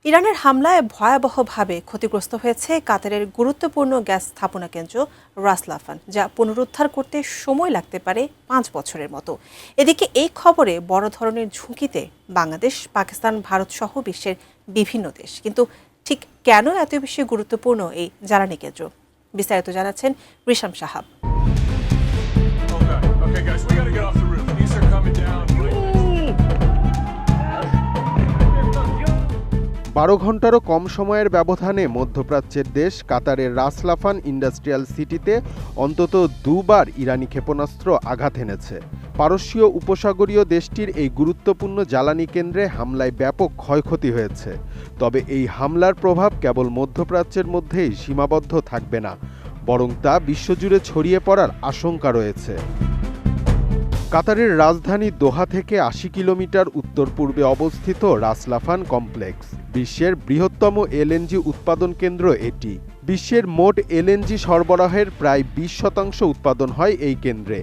ইরানের হামলায় ভয়াবহভাবে ক্ষতিগ্রস্ত হয়েছে কাতারের গুরুত্বপূর্ণ গ্যাস স্থাপনা কেন্দ্র রাস লাফান, যা পুনরুদ্ধার করতে সময় লাগতে পারে 5 বছরের মতো। এদিকে এই খবরে বড় ধরনের ঝুঁকিতে বাংলাদেশ, পাকিস্তান, ভারত সহ বিশ্বের বিভিন্ন দেশ। কিন্তু ঠিক কেন এত বেশি গুরুত্বপূর্ণ এই জ্বালানি কেন্দ্র? বিস্তারিত জানাচ্ছেন রিশাম সাহাব। Okay, guys, we gotta get off the roof. These are coming down. 12 ঘন্টারও কম সময়ের ব্যবধানে মধ্যপ্রাচ্যের দেশ কাতারের রাস লাফান ইন্ডাস্ট্রিয়াল সিটিতে অন্তত দুবার ইরানি ক্ষেপণাস্ত্র আঘাত এনেছে। পারস্যীয় উপসাগরীয় দেশটির এই গুরুত্বপূর্ণ জ্বালানি কেন্দ্রে হামলায় ব্যাপক ক্ষয়ক্ষতি হয়েছে। তবে এই হামলার প্রভাব কেবল মধ্যপ্রাচ্যের মধ্যেই সীমাবদ্ধ থাকবে না, বরং তা বিশ্বজুড়ে ছড়িয়ে পড়ার আশঙ্কা রয়েছে। কাতারের রাজধানী দোহা থেকে 80 কিলোমিটার উত্তর পূর্বে অবস্থিত রাস লাফান কমপ্লেক্স বিশ্বের বৃহত্তম এলএনজি উৎপাদন কেন্দ্র এটি। বিশ্বের মোট এলএনজি সরবরাহের প্রায় 20% উৎপাদন হয় এই কেন্দ্রে।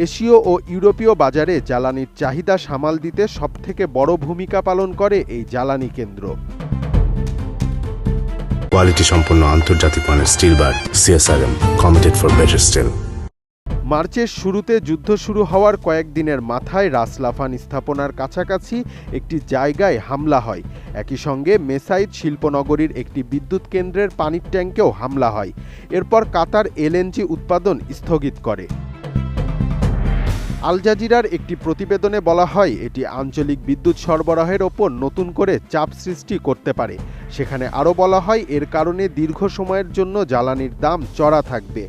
এশীয় ও ইউরোপীয় বাজারে জ্বালানির চাহিদা সামাল দিতে সবথেকে বড় ভূমিকা পালন করে এই জ্বালানি কেন্দ্র। কোয়ালিটি সম্পন্ন আন্তর্জাতিক মানের still bar CSRM, committed for better still. মার্চের শুরুতে যুদ্ধ শুরু হওয়ার কয়েকদিনের মাথায় রাস লাফান স্থাপনার কাছাকাছি একটি জায়গায় হামলা হয়। একই সঙ্গে মেসাইদ শিল্পনগরীর একটি বিদ্যুৎ কেন্দ্রের পানির ট্যাঙ্কেও হামলা হয়। এরপর কাতার এলএনজি উৎপাদন স্থগিত করে। আল জাজিরার একটি প্রতিবেদনে বলা হয়, এটি আঞ্চলিক বিদ্যুৎ সরবরাহের ওপর নতুন করে চাপ সৃষ্টি করতে পারে। সেখানে আরও বলা হয়, এর কারণে দীর্ঘ সময়ের জন্য জ্বালানির দাম চড়া থাকবে।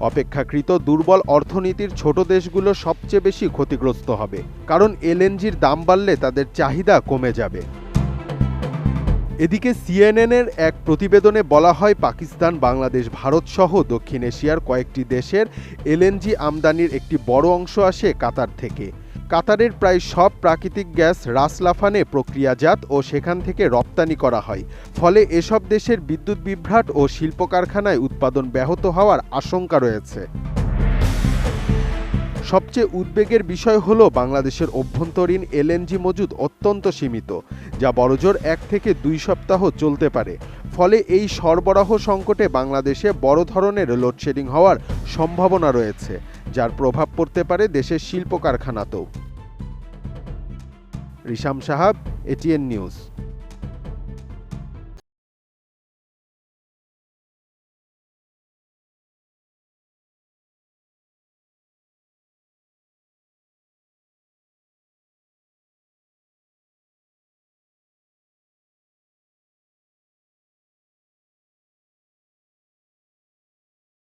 অপেক্ষাকৃত দুর্বল অর্থনীতির ছোট দেশগুলো সবচেয়ে বেশি ক্ষতিগ্রস্ত হবে, কারণ এলএনজির দাম বাড়লে তাদের চাহিদা কমে যাবে। এদিকে সিএনএনের এক প্রতিবেদনে বলা হয়, পাকিস্তান, বাংলাদেশ, ভারত সহ দক্ষিণ এশিয়ার কয়েকটি দেশের এলএনজি আমদানির একটি বড় অংশ আসে কাতার থেকে। কাতারের প্রায় সব প্রাকৃতিক গ্যাস রাস লাফানে প্রক্রিয়াজাত ও সেখান থেকে রপ্তানি করা হয়। ফলে এসব দেশের বিদ্যুৎ বিভ্রাট ও শিল্প কারখানায় উৎপাদন ব্যাহত হওয়ার আশঙ্কা রয়েছে। সবচেয়ে উদ্বেগের বিষয় হলো, বাংলাদেশের অভ্যন্তরীণ এলএনজি মজুদ অত্যন্ত সীমিত, যা বড়জোর 1 থেকে 2 সপ্তাহ চলতে পারে। ফলে এই সরবরাহ সংকটে বাংলাদেশে বড় ধরনের লোডশেডিং হওয়ার সম্ভাবনা রয়েছে, যার প্রভাব পড়তে পারে দেশের শিল্প কারখানাতেও। রিশাম সাহাব, এটিএন নিউজ।